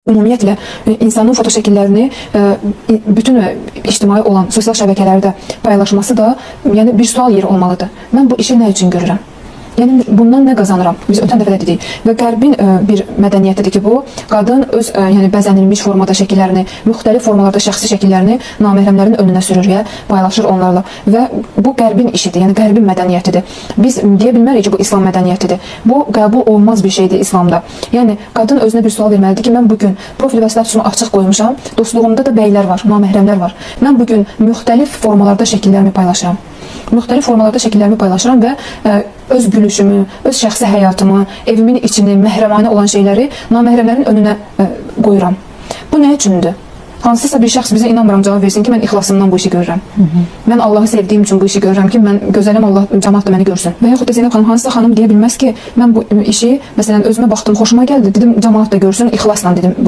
Ümumiyyətlə, insanın foto şəkillərini bütün ictimai olan sosial şəbəkələrdə paylaşması da yəni bir sual yeri olmalıdır. Mən bu işi nə üçün görürəm? Yəni bundan nə qazanıram? Biz ötən dəfə də dedik və qərbin bir mədəniyyətidir ki, bu qadın öz yəni bəzənilmiş formada şəkillərini, müxtəlif formalarda şəxsi şəkillərini naməhrəmlərin önünə sürür və paylaşır onlarla və bu qərbin işidir, yəni qərbin mədəniyyətidir. Biz deyə bilmərik ki, bu İslam mədəniyyətidir. Bu qəbul olmaz bir şeydir İslamda. Yəni qadın özünə bir sual verməlidir ki, mən bugün profil və statusumu açıq qoymuşam, dostluğumda da bəylər var, naməhrəmlər var. Mən bugün müxtəlif formalarda şəkillərimi paylaşıram. Müxtəlif formalarda şəkillərimi paylaşıram və öz gülüşümü, öz şəxsi həyatımı, evimin içini, məhrəmanə olan şeyləri naməhrəmlərin önünə qoyuram. Bu nə üçündür? Hansısa bir şəxs bizə inanmıram cavab versin ki, mən ixlasımdan bu işi görürəm. Mən Allahı sevdiyim üçün bu işi görürəm ki, mən gözələm, Allah cəmaat da məni görsün. Və yaxud da Zeynəb xanım, hansısa xanım deyə bilməz ki, mən bu işi, məsələn, özümə baxdım, xoşuma gəldi, dedim, cəmaat da görsün, ixlasla dedim.